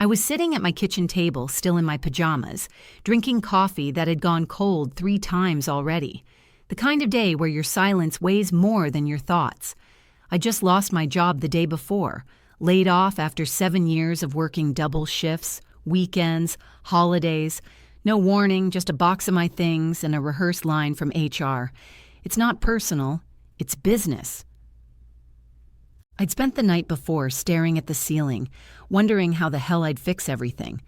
I was sitting at my kitchen table, still in my pajamas, drinking coffee that had gone cold 3 times already. The kind of day where your silence weighs more than your thoughts. I just lost my job the day before, laid off after 7 years of working double shifts, weekends, holidays, no warning, just a box of my things and a rehearsed line from HR. It's not personal, it's business. I'd spent the night before staring at the ceiling, wondering how the hell I'd fix everything.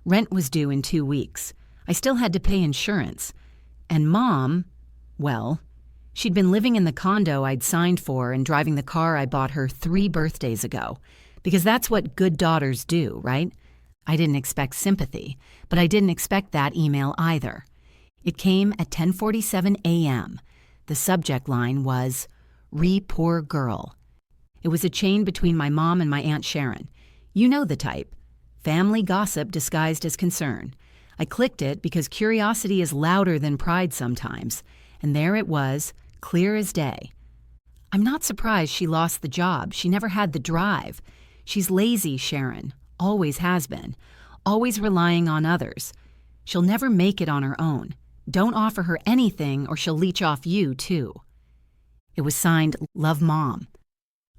Rent was due in 2 weeks. I still had to pay insurance. And Mom, well, she'd been living in the condo I'd signed for and driving the car I bought her 3 birthdays ago. Because that's what good daughters do, right? I didn't expect sympathy, but I didn't expect that email either. It came at 10:47 a.m. The subject line was, "Re poor girl." It was a chain between my mom and my Aunt Sharon. You know the type. Family gossip disguised as concern. I clicked it because curiosity is louder than pride sometimes. And there it was, clear as day. I'm not surprised she lost the job. She never had the drive. She's lazy, Sharon. Always has been. Always relying on others. She'll never make it on her own. Don't offer her anything or she'll leech off you, too. It was signed, Love Mom.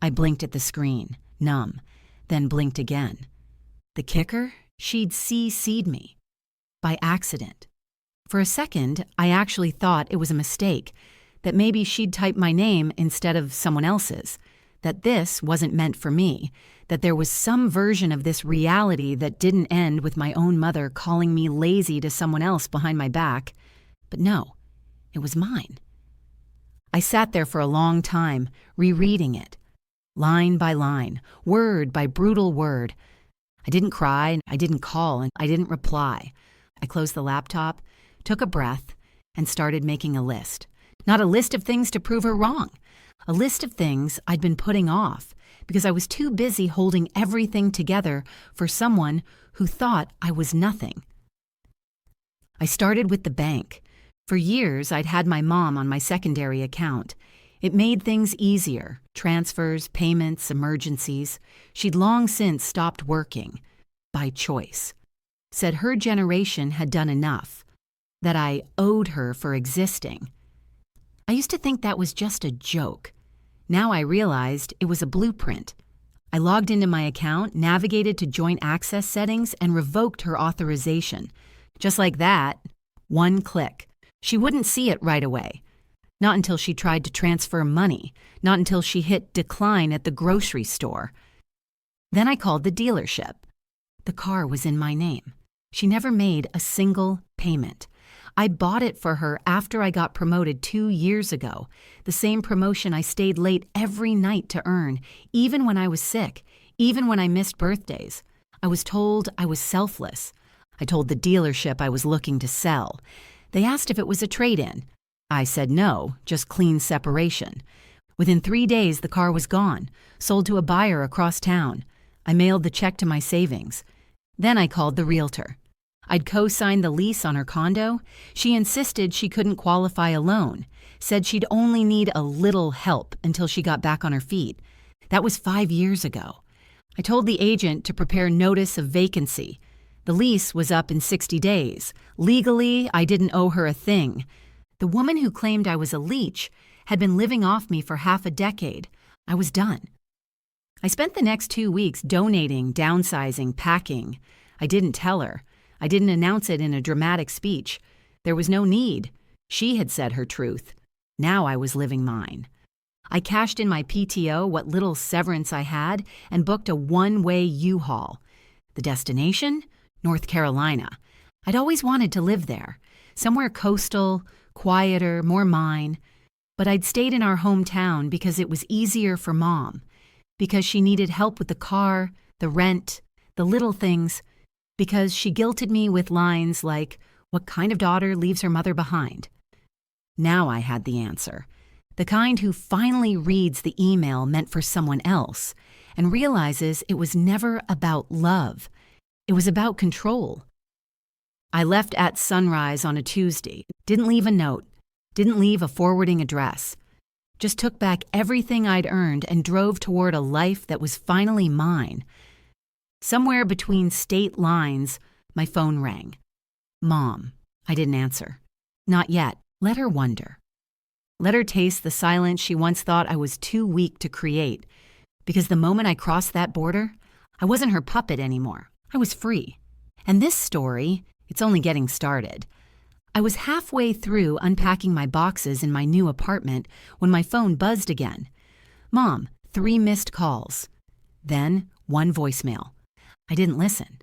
I blinked at the screen, numb, then blinked again. The kicker? She'd CC'd me. By accident. For a second, I actually thought it was a mistake, that maybe she'd typed my name instead of someone else's, that this wasn't meant for me, that there was some version of this reality that didn't end with my own mother calling me lazy to someone else behind my back. But no, it was mine. I sat there for a long time, rereading it. Line by line, word by brutal word. I didn't cry, I didn't call, and I didn't reply. I closed the laptop, took a breath, and started making a list. Not a list of things to prove her wrong. A list of things I'd been putting off because I was too busy holding everything together for someone who thought I was nothing. I started with the bank. For years, I'd had my mom on my secondary account. It made things easier, transfers, payments, emergencies. She'd long since stopped working, by choice. Said her generation had done enough, that I owed her for existing. I used to think that was just a joke. Now I realized it was a blueprint. I logged into my account, navigated to joint access settings, and revoked her authorization. Just like that, one click. She wouldn't see it right away. Not until she tried to transfer money, not until she hit decline at the grocery store. Then I called the dealership. The car was in my name. She never made a single payment. I bought it for her after I got promoted 2 years ago, the same promotion I stayed late every night to earn, even when I was sick, even when I missed birthdays. I was told I was selfless. I told the dealership I was looking to sell. They asked if it was a trade-in. I said no, just clean separation. Within 3 days, the car was gone, sold to a buyer across town. I mailed the check to my savings. Then I called the realtor. I'd co-signed the lease on her condo. She insisted she couldn't qualify a loan, said she'd only need a little help until she got back on her feet. That was 5 years ago. I told the agent to prepare notice of vacancy. The lease was up in 60 days. Legally, I didn't owe her a thing. The woman who claimed I was a leech had been living off me for half a decade. I was done. I spent the next 2 weeks donating, downsizing, packing. I didn't tell her. I didn't announce it in a dramatic speech. There was no need. She had said her truth. Now I was living mine. I cashed in my PTO, what little severance I had, and booked a one-way U-Haul. The destination? North Carolina. I'd always wanted to live there. Somewhere coastal, quieter, more mine. But I'd stayed in our hometown because it was easier for Mom. Because she needed help with the car, the rent, the little things. Because she guilted me with lines like, what kind of daughter leaves her mother behind? Now I had the answer. The kind who finally reads the email meant for someone else and realizes it was never about love. It was about control. I left at sunrise on a Tuesday, didn't leave a note, didn't leave a forwarding address. Just took back everything I'd earned and drove toward a life that was finally mine. Somewhere between state lines, my phone rang. Mom. I didn't answer. Not yet. Let her wonder. Let her taste the silence she once thought I was too weak to create. Because the moment I crossed that border, I wasn't her puppet anymore. I was free. And this story, it's only getting started. I was halfway through unpacking my boxes in my new apartment when my phone buzzed again. Mom, 3 missed calls. Then 1 voicemail. I didn't listen.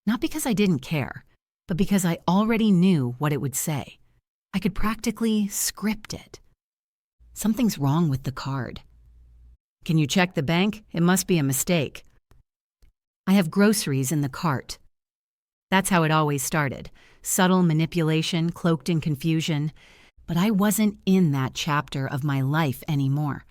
Not because I didn't care, but because I already knew what it would say. I could practically script it. Something's wrong with the card. Can you check the bank? It must be a mistake. I have groceries in the cart. That's how it always started. Subtle manipulation cloaked in confusion. But I wasn't in that chapter of my life anymore.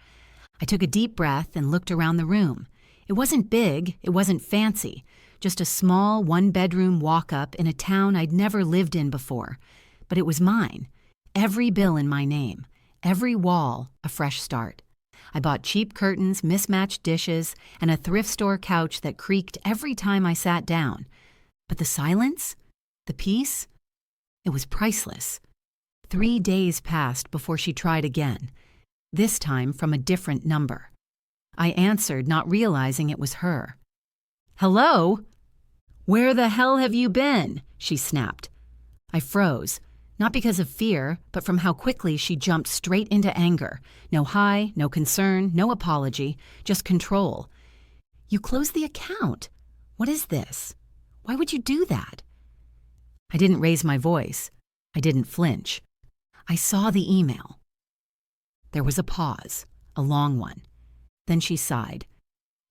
I took a deep breath and looked around the room. It wasn't big, it wasn't fancy. Just a small 1-bedroom walk-up in a town I'd never lived in before. But it was mine. Every bill in my name. Every wall a fresh start. I bought cheap curtains, mismatched dishes, and a thrift store couch that creaked every time I sat down. But the silence? The peace? It was priceless. 3 days passed before she tried again. This time from a different number. I answered, not realizing it was her. Hello? Where the hell have you been? She snapped. I froze, not because of fear, but from how quickly she jumped straight into anger. No hi, no concern, no apology, just control. You closed the account. What is this? Why would you do that? I didn't raise my voice. I didn't flinch. I saw the email. There was a pause, a long one. Then she sighed.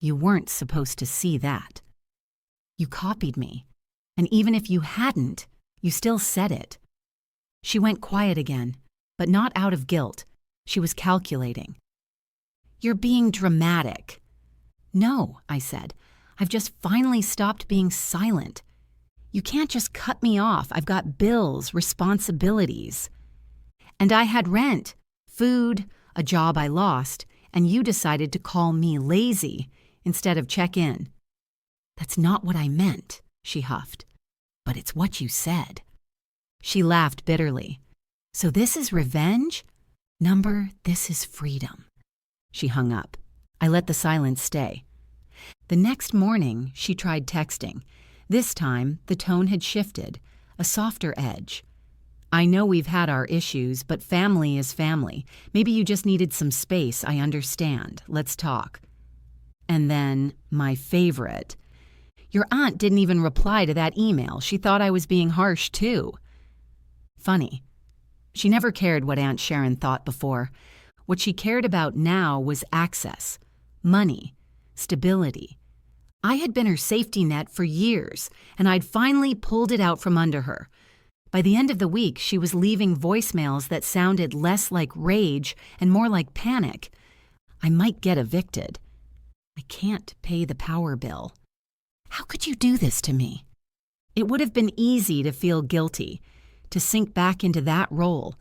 You weren't supposed to see that. You copied me, and even if you hadn't, you still said it. She went quiet again, but not out of guilt. She was calculating. You're being dramatic. No, I said. I've just finally stopped being silent. You can't just cut me off. I've got bills, responsibilities. And I had rent, food, a job I lost, and you decided to call me lazy instead of check in. That's not what I meant, she huffed. But it's what you said. She laughed bitterly. So this is revenge? Number, this is freedom. She hung up. I let the silence stay. The next morning, she tried texting. This time, the tone had shifted, a softer edge. I know we've had our issues, but family is family. Maybe you just needed some space, I understand. Let's talk. And then, my favorite. Your aunt didn't even reply to that email. She thought I was being harsh, too. Funny. She never cared what Aunt Sharon thought before. What she cared about now was access, money, stability. I had been her safety net for years, and I'd finally pulled it out from under her. By the end of the week, she was leaving voicemails that sounded less like rage and more like panic. I might get evicted. I can't pay the power bill. How could you do this to me? It would have been easy to feel guilty, to sink back into that role,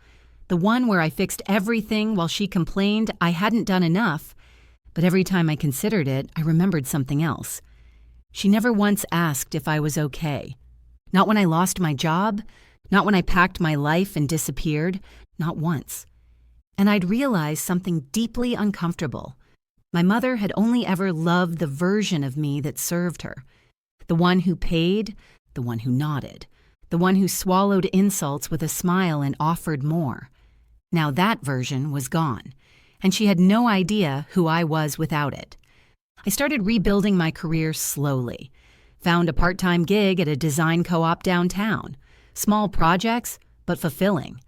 the one where I fixed everything while she complained I hadn't done enough. But every time I considered it, I remembered something else. She never once asked if I was okay. Not when I lost my job, not when I packed my life and disappeared, not once. And I'd realized something deeply uncomfortable. My mother had only ever loved the version of me that served her. The one who paid, the one who nodded, the one who swallowed insults with a smile and offered more. Now that version was gone, and she had no idea who I was without it. I started rebuilding my career slowly. Found a part-time gig at a design co-op downtown. Small projects, but fulfilling.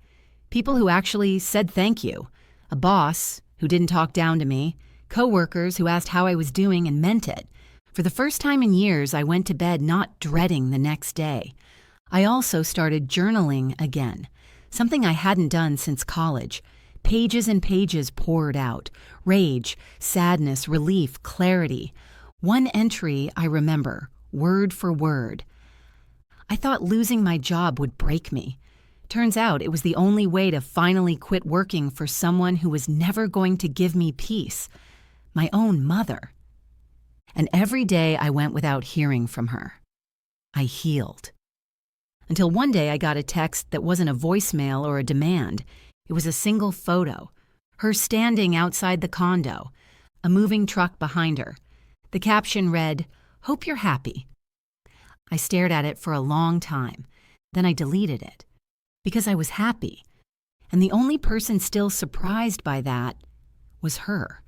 People who actually said thank you. A boss who didn't talk down to me. Coworkers who asked how I was doing and meant it. For the first time in years, I went to bed not dreading the next day. I also started journaling again, something I hadn't done since college. Pages and pages poured out. Rage, sadness, relief, clarity. One entry I remember, word for word. I thought losing my job would break me. Turns out it was the only way to finally quit working for someone who was never going to give me peace. My own mother. and every day I went without hearing from her. I healed. Until one day I got a text that wasn't a voicemail or a demand. It was a single photo, her standing outside the condo, a moving truck behind her. The caption read, "Hope you're happy." I stared at it for a long time. Then I deleted it because I was happy. And the only person still surprised by that was her.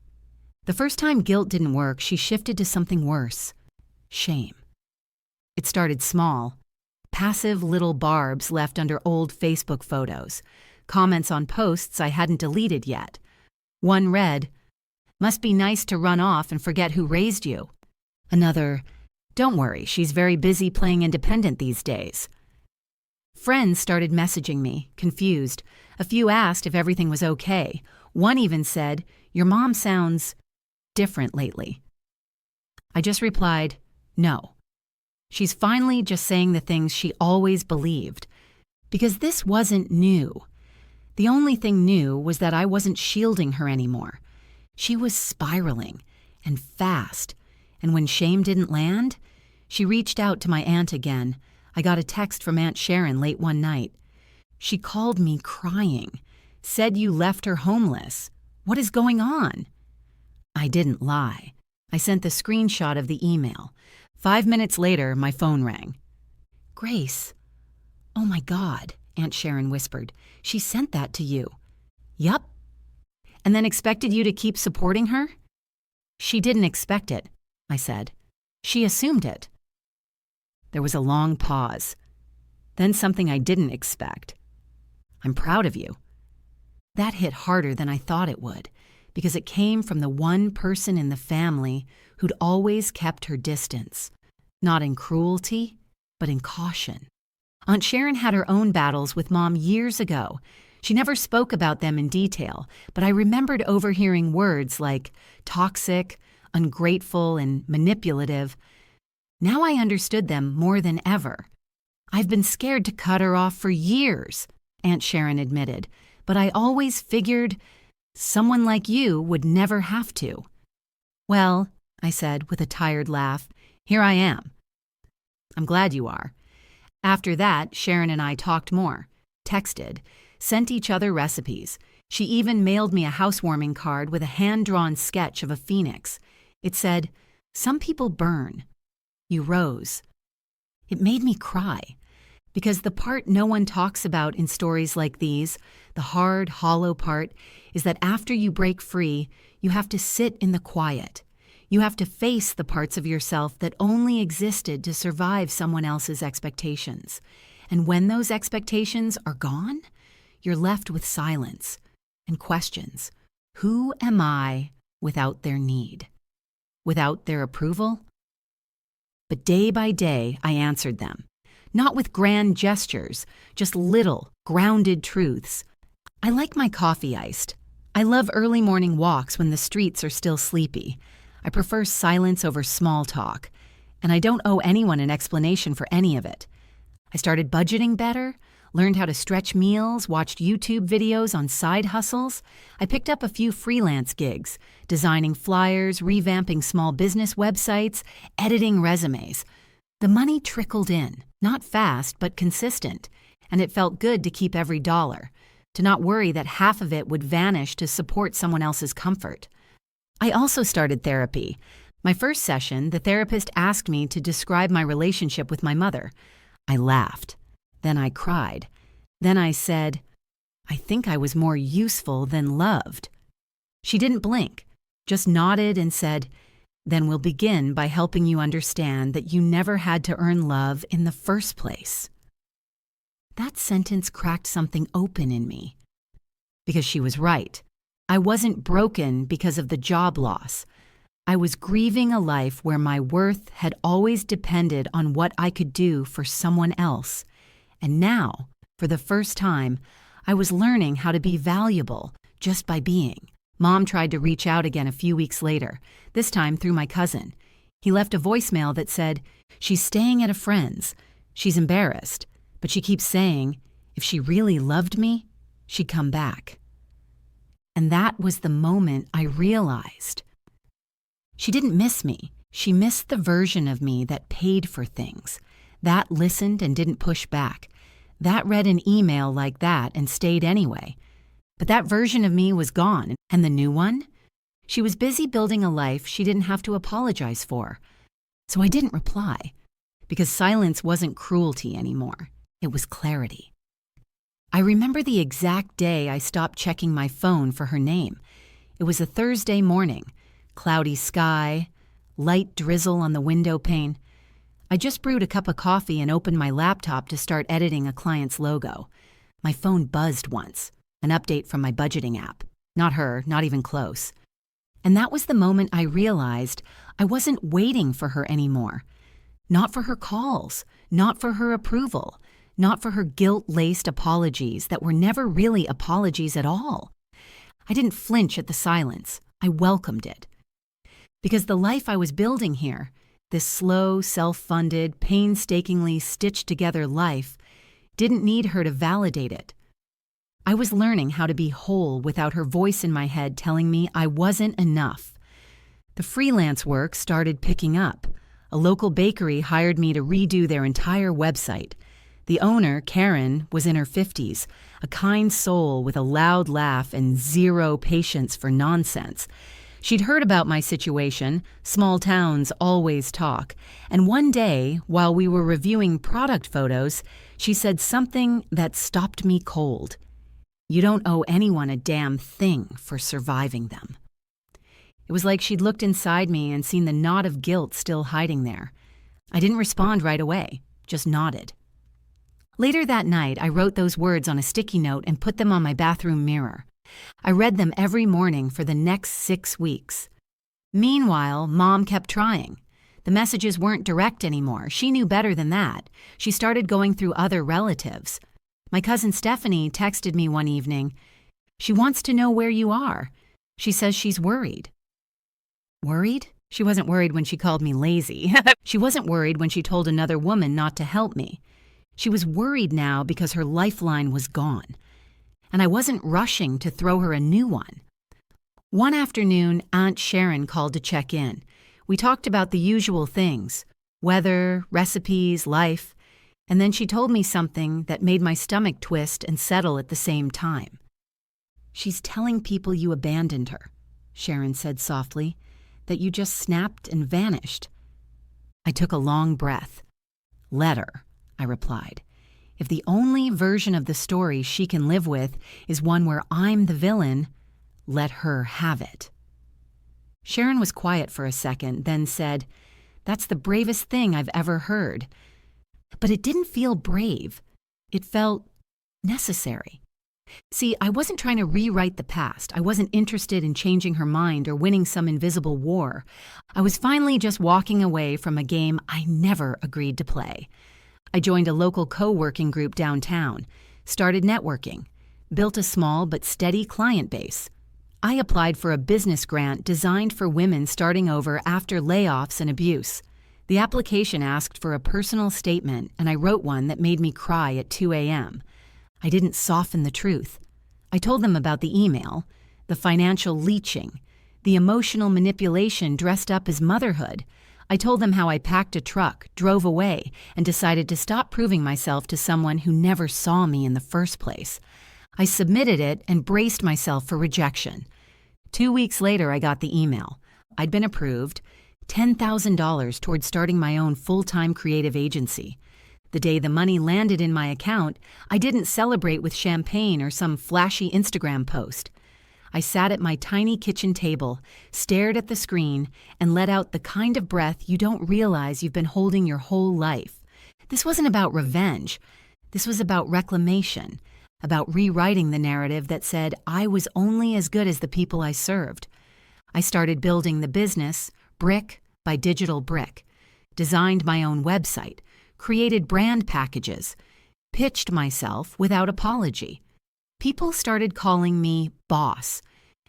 The first time guilt didn't work, she shifted to something worse: shame. It started small. Passive little barbs left under old Facebook photos, comments on posts I hadn't deleted yet. One read, "Must be nice to run off and forget who raised you." Another, "Don't worry, she's very busy playing independent these days." Friends started messaging me, confused. A few asked if everything was okay. One even said, "Your mom sounds different lately." I just replied, "No. She's finally just saying the things she always believed." Because this wasn't new. The only thing new was that I wasn't shielding her anymore. She was spiraling, and fast. And when shame didn't land, she reached out to my aunt again. I got a text from Aunt Sharon late one night. She called me crying, said you left her homeless. What is going on? I didn't lie. I sent the screenshot of the email. 5 minutes later, my phone rang. "Grace." "Oh my God," Aunt Sharon whispered. "She sent that to you." "Yup." "And then expected you to keep supporting her?" "She didn't expect it," I said. "She assumed it." There was a long pause. Then something I didn't expect. "I'm proud of you." That hit harder than I thought it would, because it came from the one person in the family who'd always kept her distance, not in cruelty, but in caution. Aunt Sharon had her own battles with Mom years ago. She never spoke about them in detail, but I remembered overhearing words like toxic, ungrateful, and manipulative. Now I understood them more than ever. "I've been scared to cut her off for years," Aunt Sharon admitted, "but I always figured someone like you would never have to." "Well," I said with a tired laugh, "here I am." "I'm glad you are." After that, Sharon and I talked more, texted, sent each other recipes. She even mailed me a housewarming card with a hand-drawn sketch of a phoenix. It said, "Some people burn. You rose." It made me cry, because the part no one talks about in stories like these, the hard, hollow part, is that after you break free, you have to sit in the quiet. You have to face the parts of yourself that only existed to survive someone else's expectations. And when those expectations are gone, you're left with silence and questions. Who am I without their need? Without their approval? But day by day, I answered them. Not with grand gestures, just little, grounded truths. I like my coffee iced. I love early morning walks when the streets are still sleepy. I prefer silence over small talk. And I don't owe anyone an explanation for any of it. I started budgeting better, learned how to stretch meals, watched YouTube videos on side hustles. I picked up a few freelance gigs, designing flyers, revamping small business websites, editing resumes. The money trickled in, not fast, but consistent, and it felt good to keep every dollar, to not worry that half of it would vanish to support someone else's comfort. I also started therapy. My first session, the therapist asked me to describe my relationship with my mother. I laughed. Then I cried. Then I said, "I think I was more useful than loved." She didn't blink, just nodded and said, "Then we'll begin by helping you understand that you never had to earn love in the first place." That sentence cracked something open in me. Because she was right. I wasn't broken because of the job loss. I was grieving a life where my worth had always depended on what I could do for someone else. And now, for the first time, I was learning how to be valuable just by being. Mom tried to reach out again a few weeks later, this time through my cousin. He left a voicemail that said, "She's staying at a friend's. She's embarrassed, but she keeps saying, if she really loved me, she'd come back." And that was the moment I realized. She didn't miss me. She missed the version of me that paid for things, that listened and didn't push back, that read an email like that and stayed anyway. But that version of me was gone, and the new one? She was busy building a life she didn't have to apologize for. So I didn't reply, because silence wasn't cruelty anymore. It was clarity. I remember the exact day I stopped checking my phone for her name. It was a Thursday morning, cloudy sky, light drizzle on the window pane. I just brewed a cup of coffee and opened my laptop to start editing a client's logo. My phone buzzed once, an update from my budgeting app. Not her, not even close. And that was the moment I realized I wasn't waiting for her anymore. Not for her calls, not for her approval, not for her guilt-laced apologies that were never really apologies at all. I didn't flinch at the silence. I welcomed it. Because the life I was building here, this slow, self-funded, painstakingly stitched-together life, didn't need her to validate it. I was learning how to be whole without her voice in my head telling me I wasn't enough. The freelance work started picking up. A local bakery hired me to redo their entire website. The owner, Karen, was in her 50s, a kind soul with a loud laugh and zero patience for nonsense. She'd heard about my situation, small towns always talk, and one day, while we were reviewing product photos, she said something that stopped me cold. You don't owe anyone a damn thing for surviving them. It was like she'd looked inside me and seen the knot of guilt still hiding there. I didn't respond right away, just nodded. Later that night, I wrote those words on a sticky note and put them on my bathroom mirror. I read them every morning for the next 6 weeks. Meanwhile, Mom kept trying. The messages weren't direct anymore. She knew better than that. She started going through other relatives. My cousin Stephanie texted me one evening. She wants to know where you are. She says she's worried. Worried? She wasn't worried when she called me lazy. She wasn't worried when she told another woman not to help me. She was worried now because her lifeline was gone. And I wasn't rushing to throw her a new one. One afternoon, Aunt Sharon called to check in. We talked about the usual things, weather, recipes, life, and then she told me something that made my stomach twist and settle at the same time. She's telling people you abandoned her, Sharon said softly, that you just snapped and vanished. I took a long breath. Let her, I replied. If the only version of the story she can live with is one where I'm the villain, let her have it. Sharon was quiet for a second, then said, That's the bravest thing I've ever heard. But it didn't feel brave. It felt necessary. See, I wasn't trying to rewrite the past. I wasn't interested in changing her mind or winning some invisible war. I was finally just walking away from a game I never agreed to play. I joined a local co-working group downtown, started networking, built a small but steady client base. I applied for a business grant designed for women starting over after layoffs and abuse. The application asked for a personal statement, and I wrote one that made me cry at 2 a.m. I didn't soften the truth. I told them about the email, the financial leeching, the emotional manipulation dressed up as motherhood. I told them how I packed a truck, drove away, and decided to stop proving myself to someone who never saw me in the first place. I submitted it and braced myself for rejection. 2 weeks later, I got the email. I'd been approved, $10,000 towards starting my own full-time creative agency. The day the money landed in my account, I didn't celebrate with champagne or some flashy Instagram post. I sat at my tiny kitchen table, stared at the screen, and let out the kind of breath you don't realize you've been holding your whole life. This wasn't about revenge. This was about reclamation, about rewriting the narrative that said I was only as good as the people I served. I started building the business, brick by digital brick, designed my own website, created brand packages, pitched myself without apology. People started calling me boss,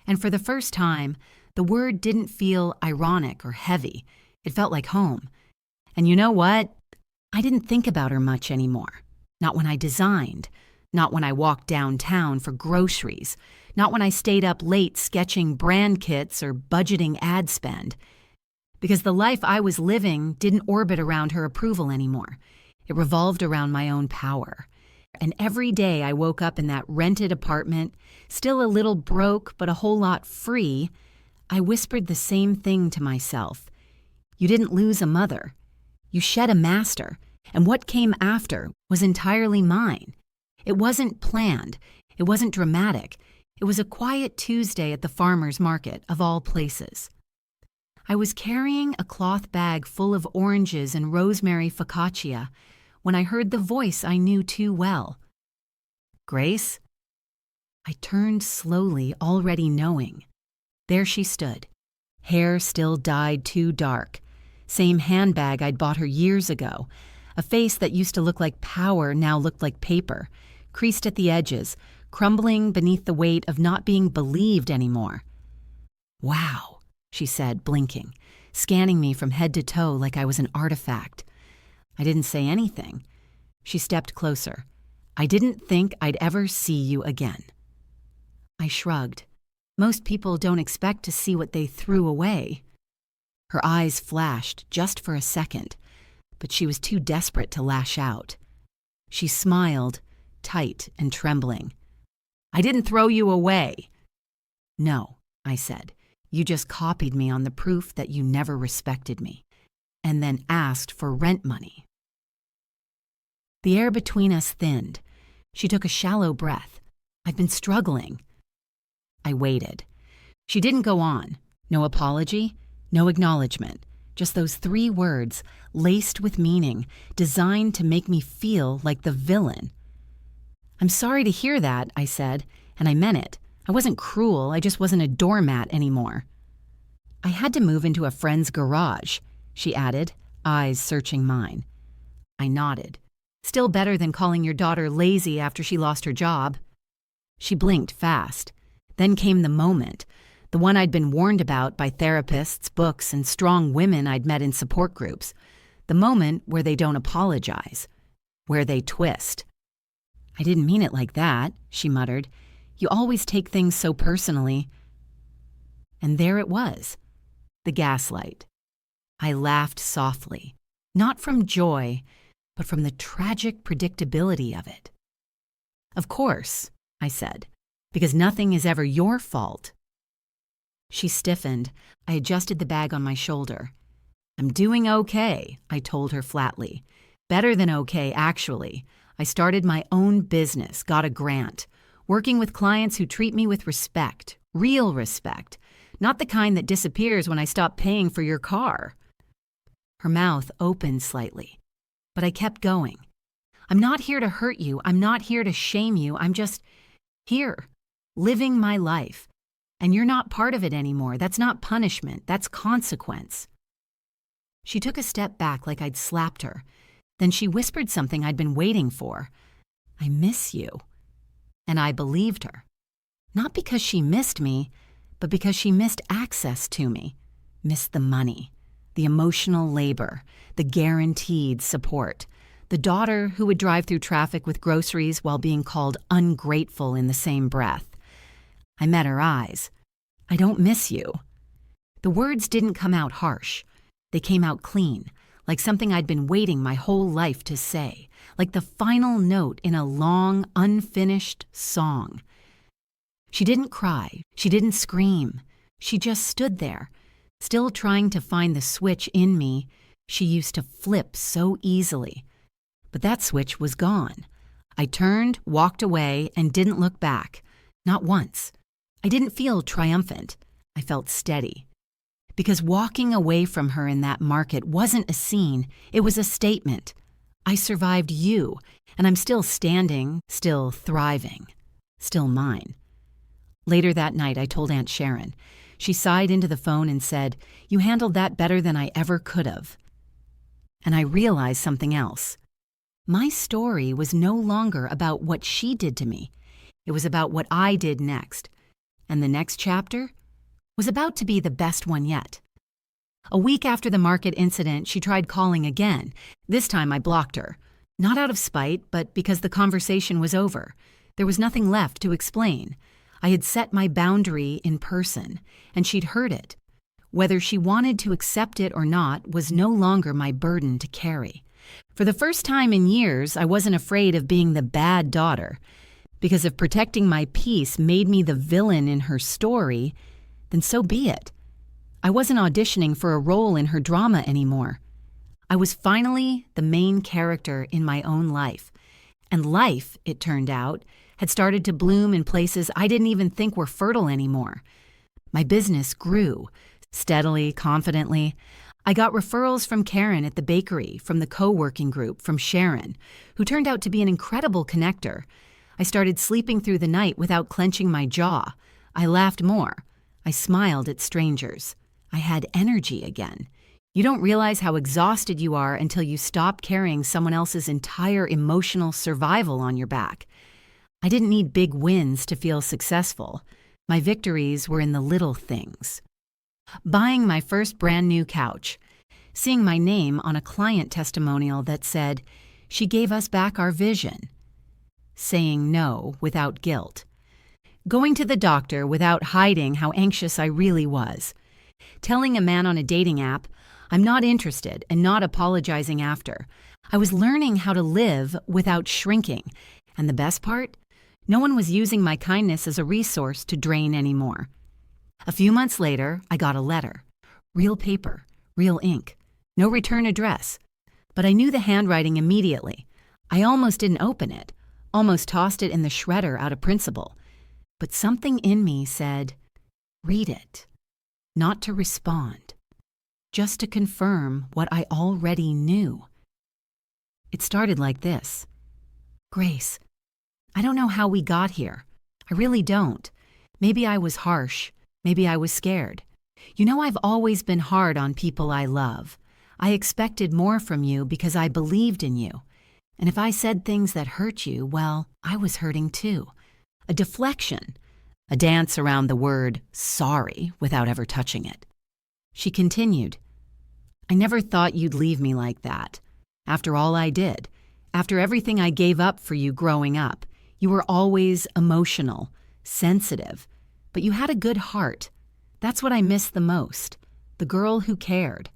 and for the first time, the word didn't feel ironic or heavy. It felt like home. And you know what? I didn't think about her much anymore. Not when I designed, not when I walked downtown for groceries, not when I stayed up late sketching brand kits or budgeting ad spend. because the life I was living didn't orbit around her approval anymore. It revolved around my own power. And every day I woke up in that rented apartment, still a little broke but a whole lot free, I whispered the same thing to myself. You didn't lose a mother. You shed a master, and what came after was entirely mine. It wasn't planned. It wasn't dramatic. It was a quiet Tuesday at the farmer's market, of all places. I was carrying a cloth bag full of oranges and rosemary focaccia when I heard the voice I knew too well. Grace? I turned slowly, already knowing. There she stood, hair still dyed too dark, same handbag I'd bought her years ago, a face that used to look like power now looked like paper, creased at the edges, crumbling beneath the weight of not being believed anymore. Wow, she said, blinking, scanning me from head to toe like I was an artifact. I didn't say anything. She stepped closer. I didn't think I'd ever see you again. I shrugged. Most people don't expect to see what they threw away. Her eyes flashed just for a second, but she was too desperate to lash out. She smiled, tight and trembling. I didn't throw you away. No, I said. You just copied me on the proof that you never respected me, and then asked for rent money. The air between us thinned. She took a shallow breath. I've been struggling. I waited. She didn't go on. No apology, no acknowledgement. Just those 3 words, laced with meaning, designed to make me feel like the villain. I'm sorry to hear that, I said, and I meant it. I wasn't cruel, I just wasn't a doormat anymore. I had to move into a friend's garage, she added, eyes searching mine. I nodded. Still better than calling your daughter lazy after she lost her job. She blinked fast. Then came the moment, the one I'd been warned about by therapists, books, and strong women I'd met in support groups. The moment where they don't apologize, where they twist. I didn't mean it like that, she muttered. You always take things so personally. And there it was, the gaslight. I laughed softly, not from joy, but from the tragic predictability of it. Of course, I said, because nothing is ever your fault. She stiffened. I adjusted the bag on my shoulder. I'm doing okay, I told her flatly. Better than okay, actually. I started my own business, got a grant, working with clients who treat me with respect, real respect, not the kind that disappears when I stop paying for your car. Her mouth opened slightly, but I kept going. I'm not here to hurt you. I'm not here to shame you. I'm just here, living my life. And you're not part of it anymore. That's not punishment. That's consequence. She took a step back like I'd slapped her. Then she whispered something I'd been waiting for. I miss you. And I believed her. Not because she missed me, but because she missed access to me. Missed the money, the emotional labor, the guaranteed support. The daughter who would drive through traffic with groceries while being called ungrateful in the same breath. I met her eyes. I don't miss you. The words didn't come out harsh. They came out clean, like something I'd been waiting my whole life to say, like the final note in a long, unfinished song. She didn't cry. She didn't scream. She just stood there, still trying to find the switch in me she used to flip so easily. But that switch was gone. I turned, walked away, and didn't look back. Not once. I didn't feel triumphant. I felt steady. Because walking away from her in that market wasn't a scene, it was a statement. I survived you, and I'm still standing, still thriving, still mine. Later that night, I told Aunt Sharon. She sighed into the phone and said, "You handled that better than I ever could have." And I realized something else. My story was no longer about what she did to me. It was about what I did next. And the next chapter was about to be the best one yet. A week after the market incident, she tried calling again. This time I blocked her. Not out of spite, but because the conversation was over. There was nothing left to explain. I had set my boundary in person, and she'd heard it. Whether she wanted to accept it or not was no longer my burden to carry. For the first time in years, I wasn't afraid of being the bad daughter. Because if protecting my peace made me the villain in her story, then so be it. I wasn't auditioning for a role in her drama anymore. I was finally the main character in my own life. And life, it turned out, had started to bloom in places I didn't even think were fertile anymore. My business grew, steadily, confidently. I got referrals from Karen at the bakery, from the co-working group, from Sharon, who turned out to be an incredible connector. I started sleeping through the night without clenching my jaw. I laughed more. I smiled at strangers. I had energy again. You don't realize how exhausted you are until you stop carrying someone else's entire emotional survival on your back. I didn't need big wins to feel successful. My victories were in the little things. Buying my first brand new couch. Seeing my name on a client testimonial that said, "She gave us back our vision." Saying no without guilt. Going to the doctor without hiding how anxious I really was. Telling a man on a dating app, "I'm not interested," and not apologizing after. I was learning how to live without shrinking. And the best part? No one was using my kindness as a resource to drain anymore. A few months later, I got a letter. Real paper, real ink, no return address. But I knew the handwriting immediately. I almost didn't open it, almost tossed it in the shredder out of principle. But something in me said, read it. Not to respond, just to confirm what I already knew. It started like this. "Grace, I don't know how we got here. I really don't. Maybe I was harsh. Maybe I was scared. You know, I've always been hard on people I love. I expected more from you because I believed in you. And if I said things that hurt you, well, I was hurting too. A deflection. A dance around the word sorry without ever touching it." She continued, "I never thought you'd leave me like that. After all I did, after everything I gave up for you growing up, you were always emotional, sensitive, but you had a good heart. That's what I miss the most, the girl who cared.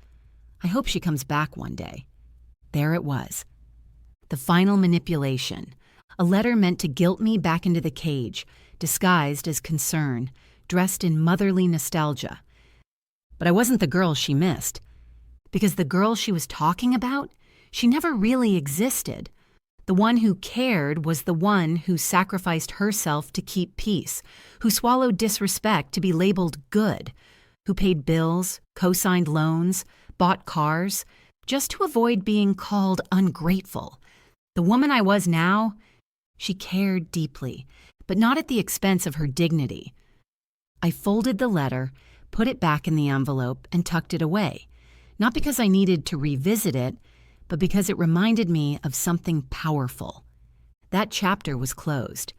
I hope she comes back one day." There it was. The final manipulation. A letter meant to guilt me back into the cage, disguised as concern, dressed in motherly nostalgia. But I wasn't the girl she missed. Because the girl she was talking about, she never really existed. The one who cared was the one who sacrificed herself to keep peace, who swallowed disrespect to be labeled good, who paid bills, co-signed loans, bought cars, just to avoid being called ungrateful. The woman I was now, she cared deeply, but not at the expense of her dignity. I folded the letter, put it back in the envelope, and tucked it away, not because I needed to revisit it, but because it reminded me of something powerful. That chapter was closed,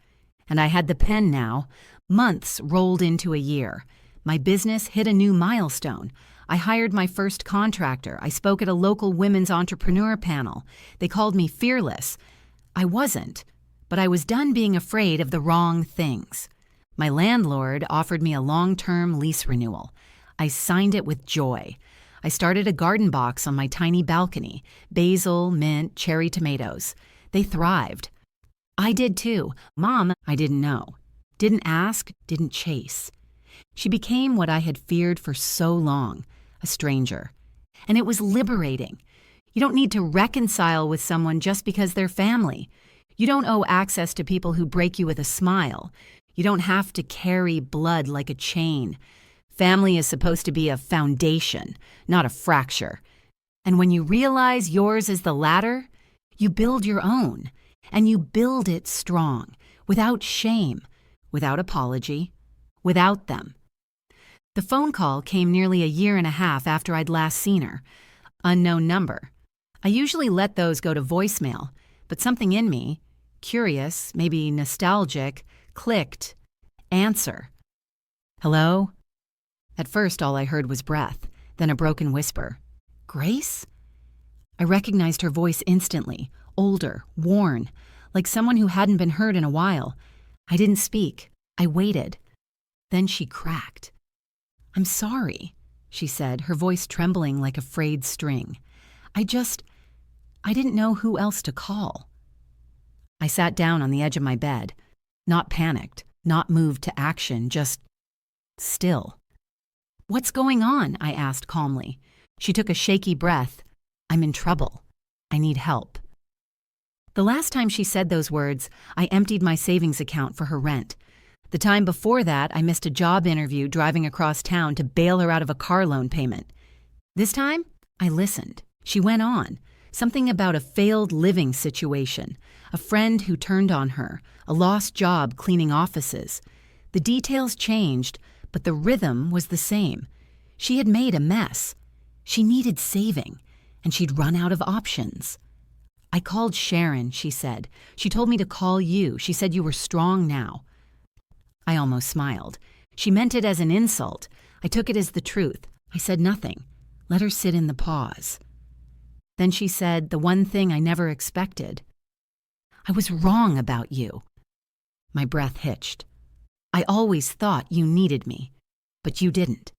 and I had the pen now. Months rolled into a year. My business hit a new milestone. I hired my first contractor. I spoke at a local women's entrepreneur panel. They called me fearless. I wasn't, but I was done being afraid of the wrong things. My landlord offered me a long-term lease renewal. I signed it with joy. I started a garden box on my tiny balcony, basil, mint, cherry tomatoes. They thrived. I did too. Mom, I didn't know. Didn't ask, didn't chase. She became what I had feared for so long, a stranger. And it was liberating. You don't need to reconcile with someone just because they're family. You don't owe access to people who break you with a smile. You don't have to carry blood like a chain. Family is supposed to be a foundation, not a fracture. And when you realize yours is the latter, you build your own. And you build it strong, without shame, without apology, without them. The phone call came nearly a year and a half after I'd last seen her. Unknown number. I usually let those go to voicemail, but something in me, curious, maybe nostalgic, clicked. Answer. "Hello?" At first, all I heard was breath, then a broken whisper. "Grace?" I recognized her voice instantly, older, worn, like someone who hadn't been heard in a while. I didn't speak. I waited. Then she cracked. "I'm sorry." she said, her voice trembling like a frayed string. I didn't know who else to call. I sat down on the edge of my bed, not panicked, not moved to action, just still. What's going on? I asked calmly. She took a shaky breath. I'm in trouble. I need help. The last time she said those words, I emptied my savings account for her rent. The time before that, I missed a job interview driving across town to bail her out of a car loan payment. This time, I listened. She went on. Something about a failed living situation, a friend who turned on her, a lost job cleaning offices. The details changed, but the rhythm was the same. She had made a mess. She needed saving, and she'd run out of options. I called Sharon, she said. She told me to call you. She said you were strong now. I almost smiled. She meant it as an insult. I took it as the truth. I said nothing. Let her sit in the pause. Then she said the one thing I never expected. I was wrong about you. My breath hitched. I always thought you needed me, but you didn't.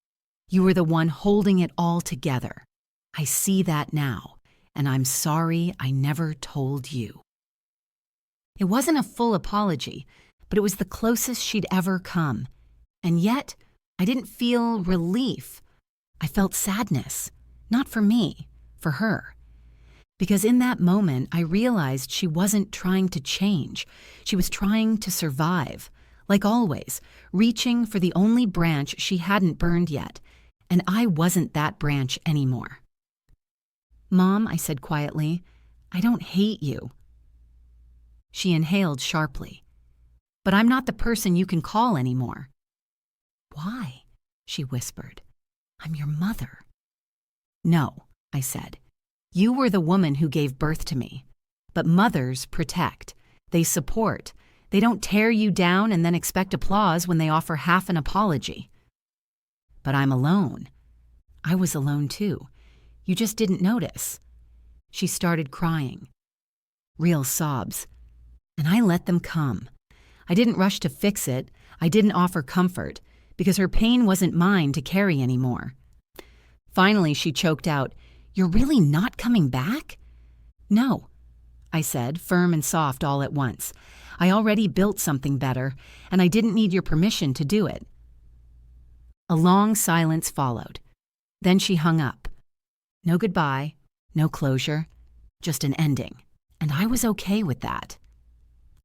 You were the one holding it all together. I see that now, and I'm sorry I never told you. It wasn't a full apology, but it was the closest she'd ever come. And yet, I didn't feel relief. I felt sadness, not for me, for her. Because in that moment, I realized she wasn't trying to change. She was trying to survive, like always, reaching for the only branch she hadn't burned yet, and I wasn't that branch anymore. Mom, I said quietly, I don't hate you. She inhaled sharply. But I'm not the person you can call anymore. Why? She whispered. I'm your mother. No, I said. You were the woman who gave birth to me. But mothers protect. They support. They don't tear you down and then expect applause when they offer half an apology. But I'm alone. I was alone too. You just didn't notice. She started crying. Real sobs. And I let them come. I didn't rush to fix it. I didn't offer comfort, because her pain wasn't mine to carry anymore. Finally, she choked out, You're really not coming back? No, I said, firm and soft all at once. I already built something better, and I didn't need your permission to do it. A long silence followed. Then she hung up. No goodbye, no closure, just an ending. And I was okay with that.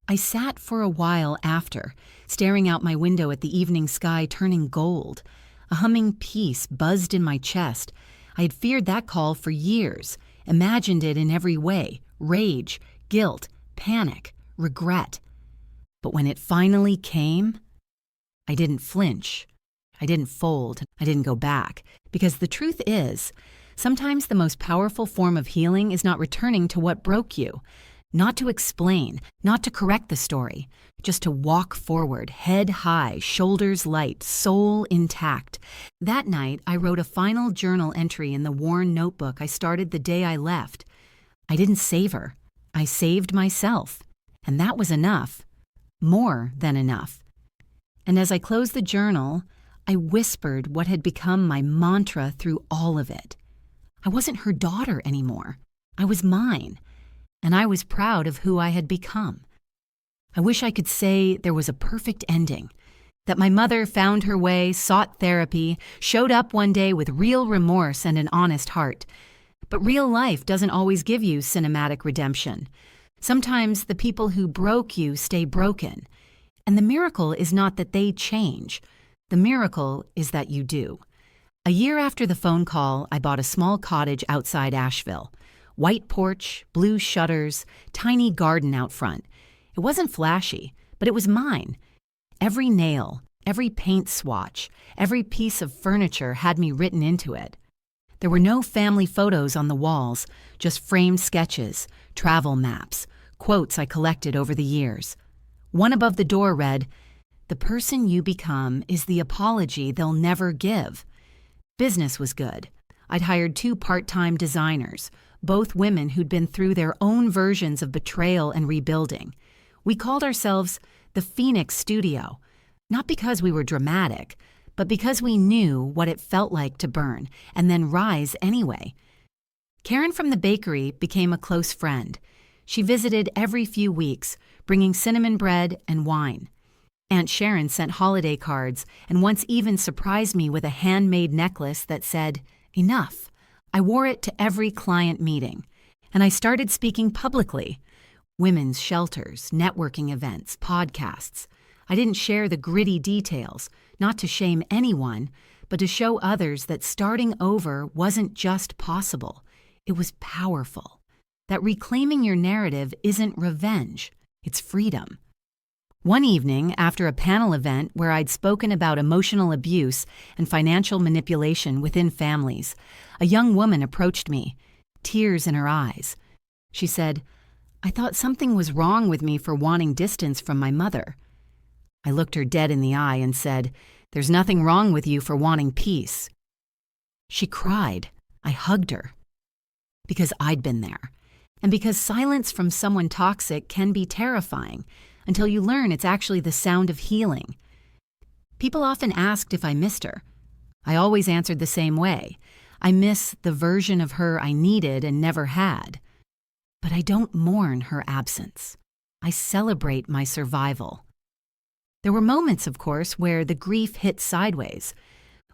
I sat for a while after, staring out my window at the evening sky turning gold. A humming peace buzzed in my chest. I had feared that call for years, imagined it in every way, rage, guilt, panic, regret. But when it finally came, I didn't flinch. I didn't fold. I didn't go back. Because the truth is, sometimes the most powerful form of healing is not returning to what broke you. Not to explain, not to correct the story, just to walk forward, head high, shoulders light, soul intact. That night, I wrote a final journal entry in the worn notebook I started the day I left. I didn't save her. I saved myself. And that was enough. More than enough. And as I closed the journal, I whispered what had become my mantra through all of it. I wasn't her daughter anymore. I was mine. And I was proud of who I had become. I wish I could say there was a perfect ending, that my mother found her way, sought therapy, showed up one day with real remorse and an honest heart. But real life doesn't always give you cinematic redemption. Sometimes the people who broke you stay broken. And the miracle is not that they change. The miracle is that you do. A year after the phone call, I bought a small cottage outside Asheville. White porch, blue shutters, tiny garden out front. It wasn't flashy, but it was mine. Every nail, every paint swatch, every piece of furniture had me written into it. There were no family photos on the walls, just framed sketches, travel maps, quotes I collected over the years. One above the door read, "The person you become is the apology they'll never give." Business was good. I'd hired 2 part-time designers, both women who'd been through their own versions of betrayal and rebuilding. We called ourselves the Phoenix Studio, not because we were dramatic, but because we knew what it felt like to burn and then rise anyway. Karen from the bakery became a close friend. She visited every few weeks, bringing cinnamon bread and wine. Aunt Sharon sent holiday cards and once even surprised me with a handmade necklace that said, "Enough." I wore it to every client meeting, and I started speaking publicly. Women's shelters, networking events, podcasts. I didn't share the gritty details, not to shame anyone, but to show others that starting over wasn't just possible, it was powerful. That reclaiming your narrative isn't revenge, it's freedom. One evening, after a panel event where I'd spoken about emotional abuse and financial manipulation within families, a young woman approached me, tears in her eyes. She said, "I thought something was wrong with me for wanting distance from my mother." I looked her dead in the eye and said, "There's nothing wrong with you for wanting peace." She cried. I hugged her. Because I'd been there. And because silence from someone toxic can be terrifying, until you learn it's actually the sound of healing. People often asked if I missed her. I always answered the same way. I miss the version of her I needed and never had. But I don't mourn her absence. I celebrate my survival. There were moments, of course, where the grief hit sideways.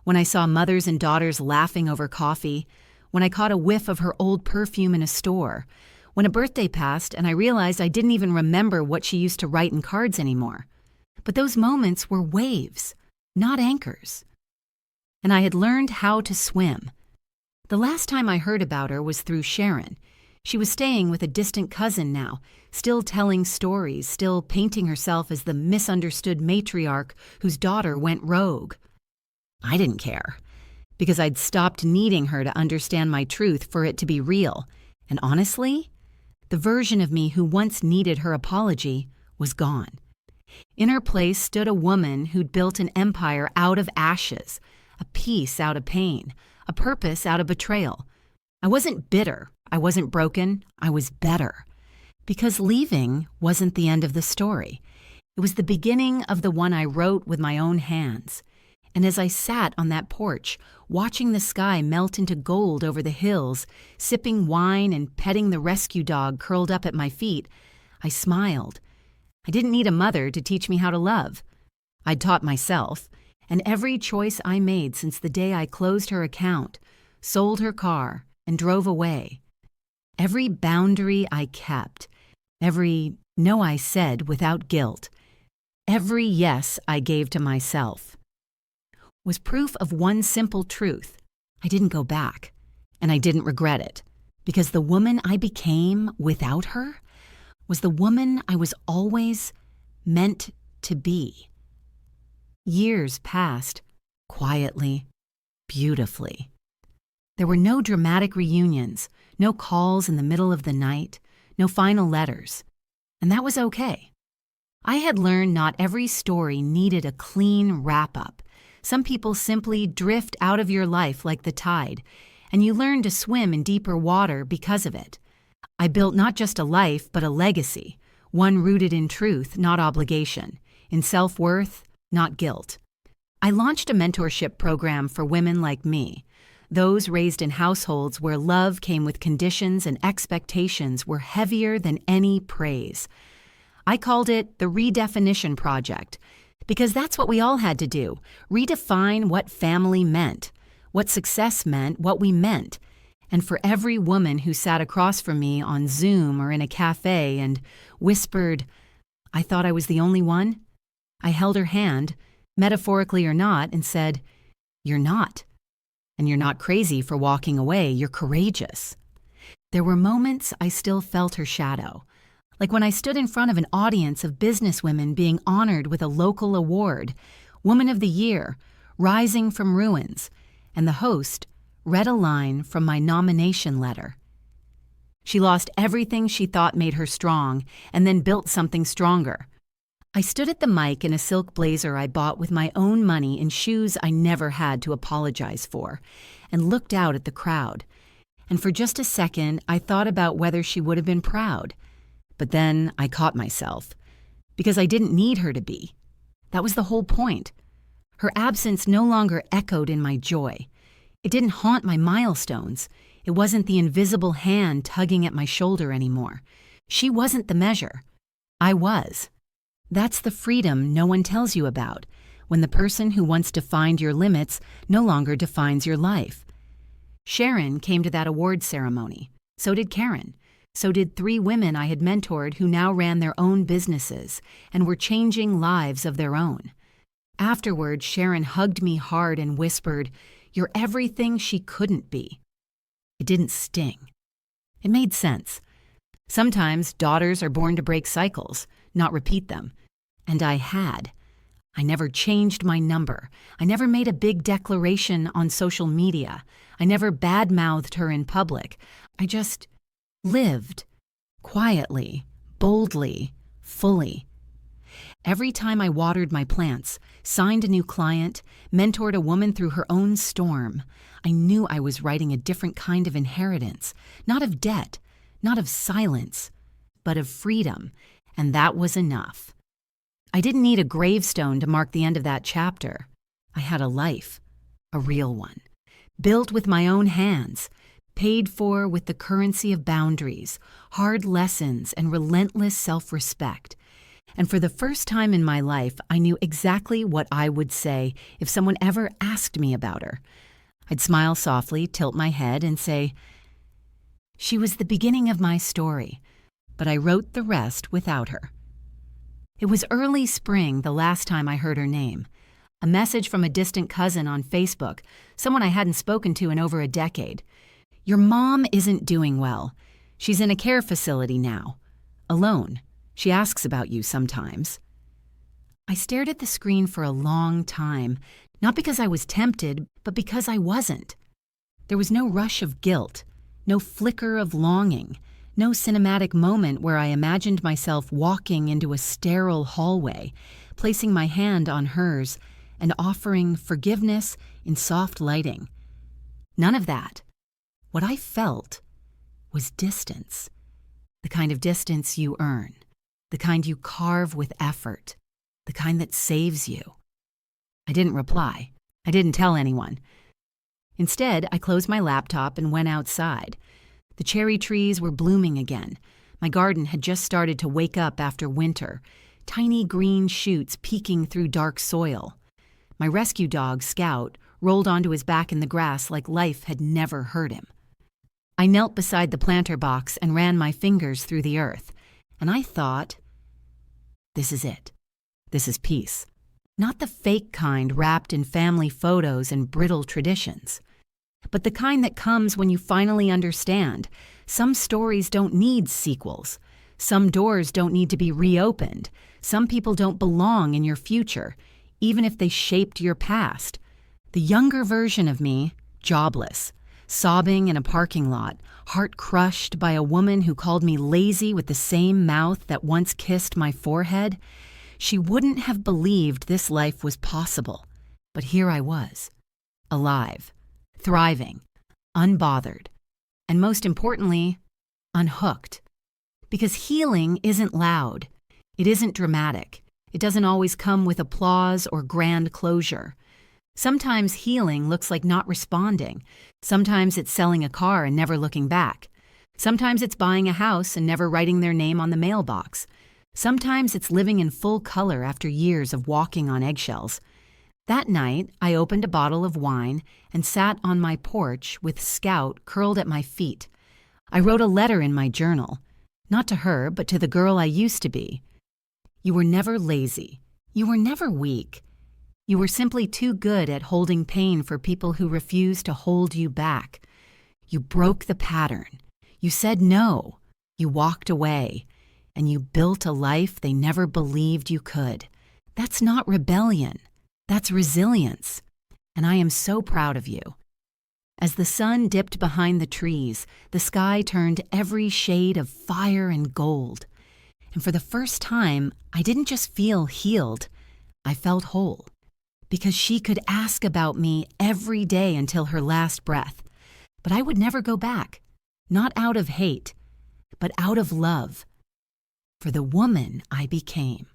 When I saw mothers and daughters laughing over coffee, when I caught a whiff of her old perfume in a store, when a birthday passed and I realized I didn't even remember what she used to write in cards anymore. But those moments were waves, not anchors. And I had learned how to swim. The last time I heard about her was through Sharon. She was staying with a distant cousin now, still telling stories, still painting herself as the misunderstood matriarch whose daughter went rogue. I didn't care, because I'd stopped needing her to understand my truth for it to be real. And honestly, the version of me who once needed her apology was gone. In her place stood a woman who'd built an empire out of ashes, a peace out of pain, a purpose out of betrayal. I wasn't bitter, I wasn't broken, I was better. Because leaving wasn't the end of the story. It was the beginning of the one I wrote with my own hands. And as I sat on that porch, watching the sky melt into gold over the hills, sipping wine and petting the rescue dog curled up at my feet, I smiled. I didn't need a mother to teach me how to love. I'd taught myself, and every choice I made since the day I closed her account, sold her car, and drove away, every boundary I kept, every no I said without guilt, every yes I gave to myself, was proof of one simple truth. I didn't go back, and I didn't regret it, because the woman I became without her was the woman I was always meant to be. Years passed, quietly, beautifully. There were no dramatic reunions, no calls in the middle of the night, no final letters, and that was okay. I had learned not every story needed a clean wrap-up. Some people simply drift out of your life like the tide, and you learn to swim in deeper water because of it. I built not just a life, but a legacy, one rooted in truth, not obligation, in self-worth, not guilt. I launched a mentorship program for women like me, those raised in households where love came with conditions and expectations were heavier than any praise. I called it the Redefinition Project, because that's what we all had to do, redefine what family meant, what success meant, what we meant. And for every woman who sat across from me on Zoom or in a cafe and whispered, "I thought I was the only one," I held her hand, metaphorically or not, and said, "You're not. And you're not crazy for walking away, you're courageous." There were moments I still felt her shadow, like when I stood in front of an audience of businesswomen being honored with a local award, Woman of the Year, Rising from Ruins, and the host read a line from my nomination letter. She lost everything she thought made her strong and then built something stronger. I stood at the mic in a silk blazer I bought with my own money in shoes I never had to apologize for, and looked out at the crowd. And for just a second, I thought about whether she would have been proud. But then I caught myself, because I didn't need her to be. That was the whole point. Her absence no longer echoed in my joy. It didn't haunt my milestones. It wasn't the invisible hand tugging at my shoulder anymore. She wasn't the measure. I was. That's the freedom no one tells you about, when the person who once defined your limits no longer defines your life. Sharon came to that award ceremony. So did Karen. So did 3 women I had mentored who now ran their own businesses and were changing lives of their own. Afterward, Sharon hugged me hard and whispered, "You're everything she couldn't be." It didn't sting. It made sense. Sometimes daughters are born to break cycles, not repeat them. And I had. I never changed my number. I never made a big declaration on social media. I never badmouthed her in public. I just lived. Quietly, boldly, fully. Every time I watered my plants, signed a new client, mentored a woman through her own storm, I knew I was writing a different kind of inheritance, not of debt, not of silence, but of freedom, and that was enough. I didn't need a gravestone to mark the end of that chapter. I had a life, a real one, built with my own hands, paid for with the currency of boundaries, hard lessons, and relentless self-respect. And for the first time in my life, I knew exactly what I would say if someone ever asked me about her. I'd smile softly, tilt my head, and say, "She was the beginning of my story, but I wrote the rest without her." It was early spring the last time I heard her name. A message from a distant cousin on Facebook, someone I hadn't spoken to in over a decade. "Your mom isn't doing well. She's in a care facility now. Alone. She asks about you sometimes." I stared at the screen for a long time, not because I was tempted, but because I wasn't. There was no rush of guilt, no flicker of longing, no cinematic moment where I imagined myself walking into a sterile hallway, placing my hand on hers, and offering forgiveness in soft lighting. None of that. What I felt was distance. The kind of distance you earn. The kind you carve with effort. The kind that saves you. I didn't reply. I didn't tell anyone. Instead, I closed my laptop and went outside. The cherry trees were blooming again. My garden had just started to wake up after winter, tiny green shoots peeking through dark soil. My rescue dog, Scout, rolled onto his back in the grass like life had never hurt him. I knelt beside the planter box and ran my fingers through the earth, and I thought, this is it. This is peace. Not the fake kind wrapped in family photos and brittle traditions, but the kind that comes when you finally understand. Some stories don't need sequels. Some doors don't need to be reopened. Some people don't belong in your future, even if they shaped your past. The younger version of me, jobless, sobbing in a parking lot, heart crushed by a woman who called me lazy with the same mouth that once kissed my forehead, she wouldn't have believed this life was possible. But here I was, alive, thriving, unbothered, and most importantly, unhooked. Because healing isn't loud. It isn't dramatic. It doesn't always come with applause or grand closure. Sometimes healing looks like not responding. Sometimes it's selling a car and never looking back. Sometimes it's buying a house and never writing their name on the mailbox. Sometimes it's living in full color after years of walking on eggshells. That night, I opened a bottle of wine and sat on my porch with Scout curled at my feet. I wrote a letter in my journal, not to her, but to the girl I used to be. You were never lazy. You were never weak. You were simply too good at holding pain for people who refused to hold you back. You broke the pattern. You said no. You walked away. And you built a life they never believed you could. That's not rebellion. That's resilience. And I am so proud of you. As the sun dipped behind the trees, the sky turned every shade of fire and gold. And for the first time, I didn't just feel healed. I felt whole. Because she could ask about me every day until her last breath. But I would never go back. Not out of hate, but out of love. For the woman I became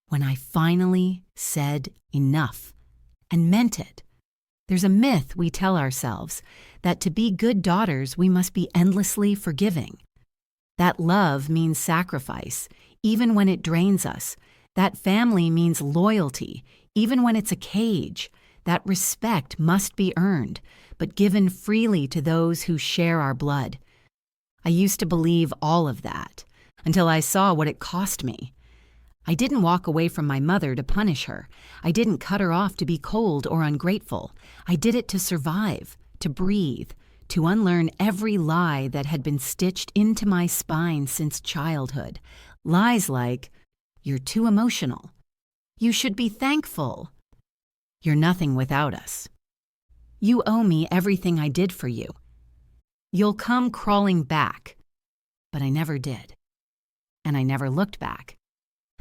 when I finally said enough and meant it. There's a myth we tell ourselves that to be good daughters, we must be endlessly forgiving. That love means sacrifice, even when it drains us. That family means loyalty, even when it's a cage. That respect must be earned, but given freely to those who share our blood. I used to believe all of that, until I saw what it cost me. I didn't walk away from my mother to punish her. I didn't cut her off to be cold or ungrateful. I did it to survive, to breathe, to unlearn every lie that had been stitched into my spine since childhood. Lies like, "You're too emotional. You should be thankful. You're nothing without us. You owe me everything I did for you. You'll come crawling back." But I never did. And I never looked back.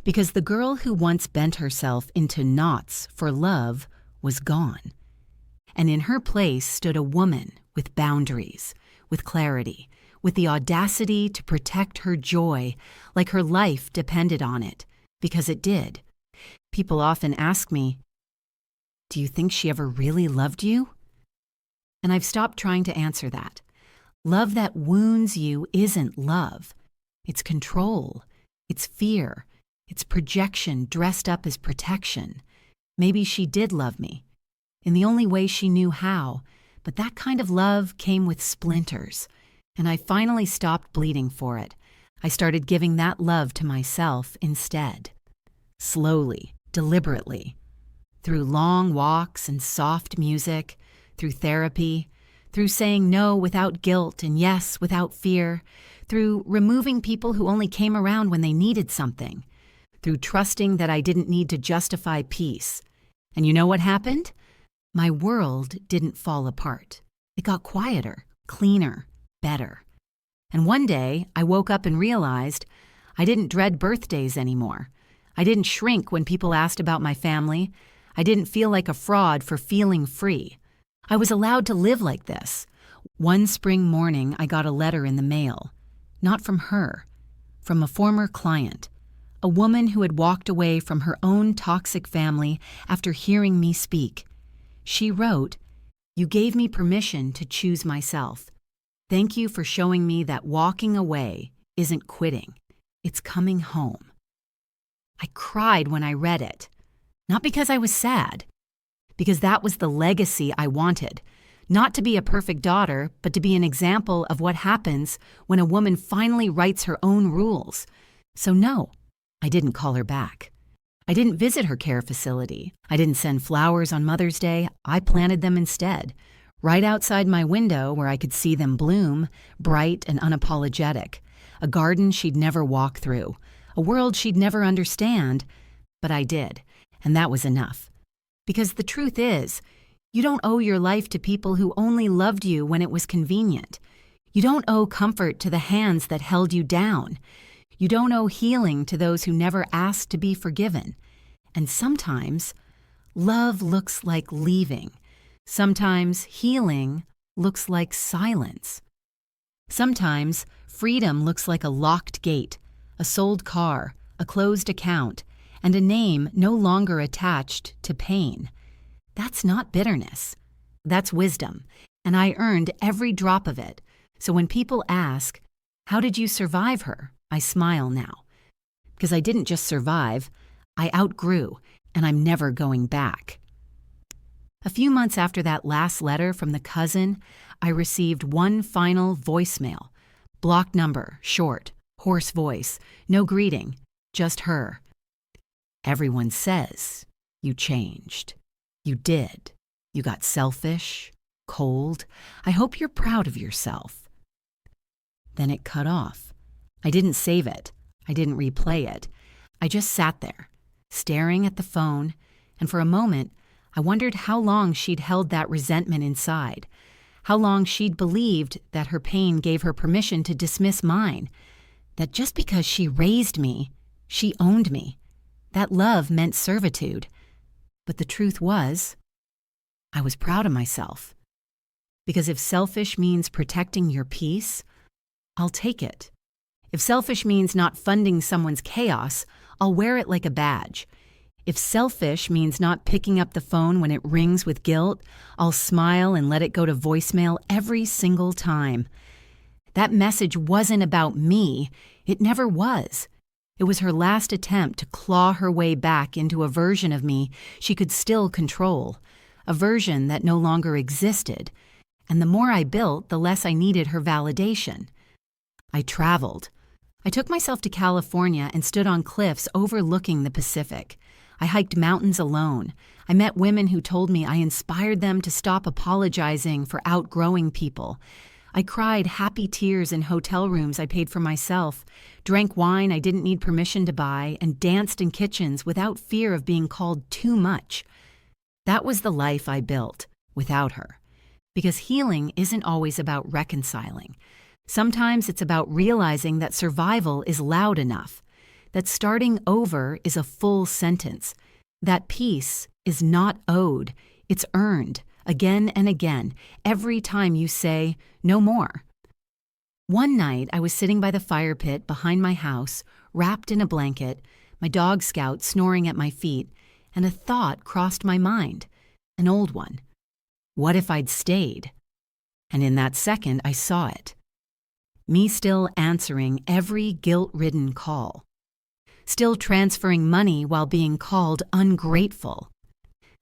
Because the girl who once bent herself into knots for love was gone. And in her place stood a woman with boundaries, with clarity, with the audacity to protect her joy like her life depended on it, because it did. People often ask me, "Do you think she ever really loved you?" And I've stopped trying to answer that. Love that wounds you isn't love. It's control. It's fear. It's projection dressed up as protection. Maybe she did love me, in the only way she knew how, but that kind of love came with splinters, and I finally stopped bleeding for it. I started giving that love to myself instead. Slowly, deliberately, through long walks and soft music, through therapy, through saying no without guilt and yes without fear, through removing people who only came around when they needed something, through trusting that I didn't need to justify peace. And you know what happened? My world didn't fall apart. It got quieter, cleaner, better. And one day, I woke up and realized I didn't dread birthdays anymore. I didn't shrink when people asked about my family. I didn't feel like a fraud for feeling free. I was allowed to live like this. One spring morning, I got a letter in the mail. Not from her, from a former client, a woman who had walked away from her own toxic family after hearing me speak. She wrote, "You gave me permission to choose myself. Thank you for showing me that walking away isn't quitting. It's coming home." I cried when I read it, not because I was sad, because that was the legacy I wanted. Not to be a perfect daughter, but to be an example of what happens when a woman finally writes her own rules. So no, I didn't call her back. I didn't visit her care facility. I didn't send flowers on Mother's Day. I planted them instead, right outside my window where I could see them bloom, bright and unapologetic. A garden she'd never walk through, a world she'd never understand, but I did, and that was enough. Because the truth is, you don't owe your life to people who only loved you when it was convenient. You don't owe comfort to the hands that held you down. You don't owe healing to those who never asked to be forgiven. And sometimes, love looks like leaving. Sometimes healing looks like silence. Sometimes freedom looks like a locked gate, a sold car, a closed account, and a name no longer attached to pain. That's not bitterness. That's wisdom, and I earned every drop of it. So when people ask, "How did you survive her?" I smile now. Because I didn't just survive, I outgrew, and I'm never going back. A few months after that last letter from the cousin, I received one final voicemail. Blocked number, short, hoarse voice, no greeting, just her. "Everyone says you changed. You did. You got selfish, cold. I hope you're proud of yourself." Then it cut off. I didn't save it. I didn't replay it. I just sat there, staring at the phone, and for a moment, I wondered how long she'd held that resentment inside, how long she'd believed that her pain gave her permission to dismiss mine, that just because she raised me, she owned me, that love meant servitude. But the truth was, I was proud of myself. Because if selfish means protecting your peace, I'll take it. If selfish means not funding someone's chaos, I'll wear it like a badge. If selfish means not picking up the phone when it rings with guilt, I'll smile and let it go to voicemail every single time. That message wasn't about me. It never was. It was her last attempt to claw her way back into a version of me she could still control, a version that no longer existed. And the more I built, the less I needed her validation. I traveled. I took myself to California and stood on cliffs overlooking the Pacific. I hiked mountains alone. I met women who told me I inspired them to stop apologizing for outgrowing people. I cried happy tears in hotel rooms I paid for myself, drank wine I didn't need permission to buy, and danced in kitchens without fear of being called too much. That was the life I built, without her. Because healing isn't always about reconciling. Sometimes it's about realizing that survival is loud enough, that starting over is a full sentence, that peace is not owed, it's earned, again and again, every time you say, no more. One night, I was sitting by the fire pit behind my house, wrapped in a blanket, my dog Scout snoring at my feet, and a thought crossed my mind, an old one. What if I'd stayed? And in that second, I saw it. Me still answering every guilt-ridden call. Still transferring money while being called ungrateful.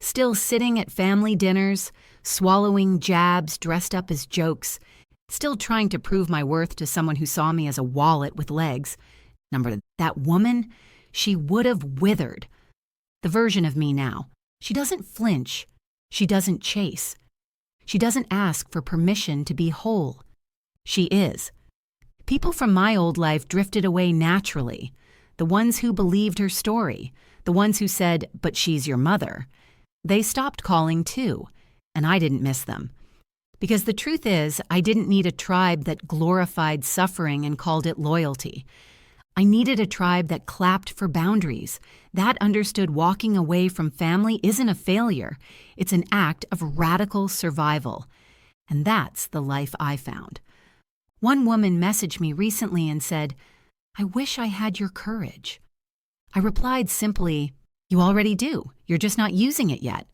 Still sitting at family dinners, swallowing jabs dressed up as jokes. Still trying to prove my worth to someone who saw me as a wallet with legs. That woman, she would have withered. The version of me now. She doesn't flinch. She doesn't chase. She doesn't ask for permission to be whole. She is. People from my old life drifted away naturally. The ones who believed her story. The ones who said, but she's your mother. They stopped calling too, and I didn't miss them. Because the truth is, I didn't need a tribe that glorified suffering and called it loyalty. I needed a tribe that clapped for boundaries, that understood walking away from family isn't a failure. It's an act of radical survival. And that's the life I found. One woman messaged me recently and said, I wish I had your courage. I replied simply, you already do. You're just not using it yet.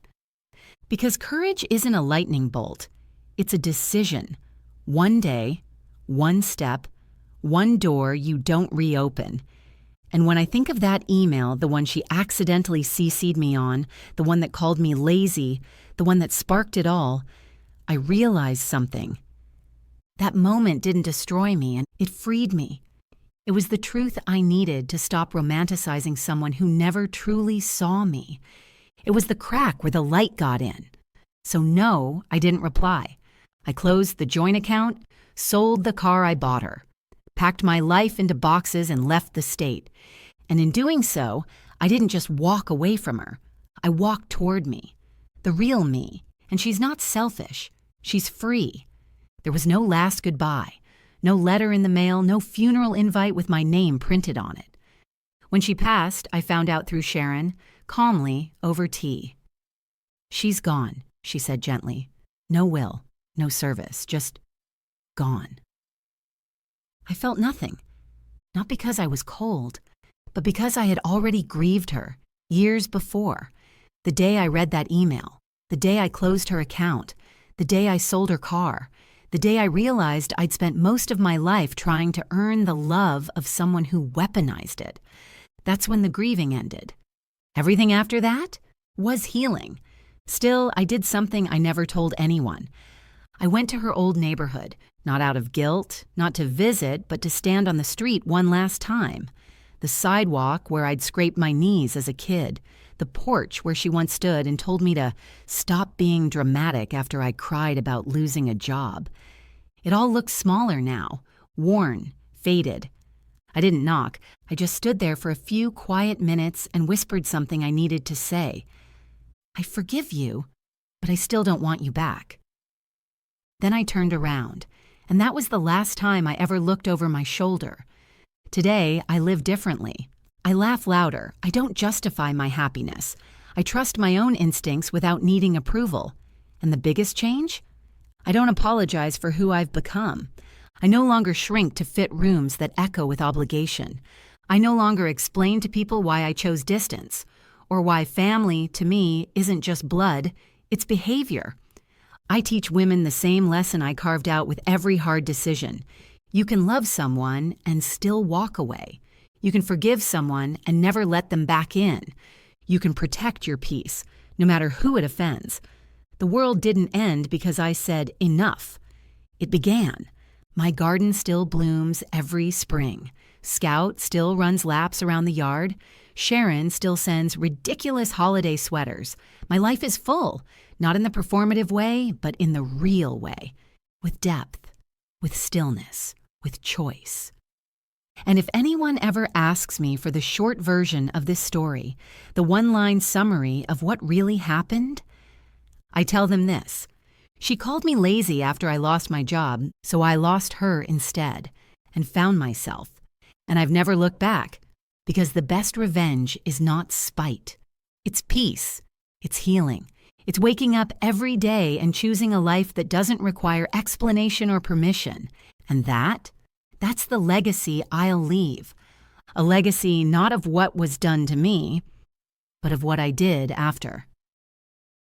Because courage isn't a lightning bolt. It's a decision. One day, one step, one door you don't reopen. And when I think of that email, the one she accidentally CC'd me on, the one that called me lazy, the one that sparked it all, I realize something. That moment didn't destroy me, and it freed me. It was the truth I needed to stop romanticizing someone who never truly saw me. It was the crack where the light got in. So no, I didn't reply. I closed the joint account, sold the car I bought her, packed my life into boxes and left the state. And in doing so, I didn't just walk away from her. I walked toward me, the real me. And she's not selfish. She's free. There was no last goodbye, no letter in the mail, no funeral invite with my name printed on it. When she passed, I found out through Sharon, calmly, over tea. She's gone, she said gently. No will, no service, just gone. I felt nothing, not because I was cold, but because I had already grieved her, years before. The day I read that email, the day I closed her account, the day I sold her car, the day I realized I'd spent most of my life trying to earn the love of someone who weaponized it. That's when the grieving ended. Everything after that was healing. Still, I did something I never told anyone. I went to her old neighborhood, not out of guilt, not to visit, but to stand on the street one last time. The sidewalk where I'd scraped my knees as a kid. The porch where she once stood and told me to stop being dramatic after I cried about losing a job. It all looked smaller now, worn, faded. I didn't knock. I just stood there for a few quiet minutes and whispered something I needed to say. I forgive you, but I still don't want you back. Then I turned around, and that was the last time I ever looked over my shoulder. Today, I live differently. I laugh louder. I don't justify my happiness. I trust my own instincts without needing approval. And the biggest change? I don't apologize for who I've become. I no longer shrink to fit rooms that echo with obligation. I no longer explain to people why I chose distance, or why family, to me, isn't just blood, it's behavior. I teach women the same lesson I carved out with every hard decision. You can love someone and still walk away. You can forgive someone and never let them back in. You can protect your peace, no matter who it offends. The world didn't end because I said enough. It began. My garden still blooms every spring. Scout still runs laps around the yard. Sharon still sends ridiculous holiday sweaters. My life is full, not in the performative way, but in the real way, with depth, with stillness, with choice. And if anyone ever asks me for the short version of this story, the one-line summary of what really happened, I tell them this. She called me lazy after I lost my job, so I lost her instead and found myself. And I've never looked back, because the best revenge is not spite. It's peace. It's healing. It's waking up every day and choosing a life that doesn't require explanation or permission. And that's the legacy I'll leave. A legacy not of what was done to me, but of what I did after.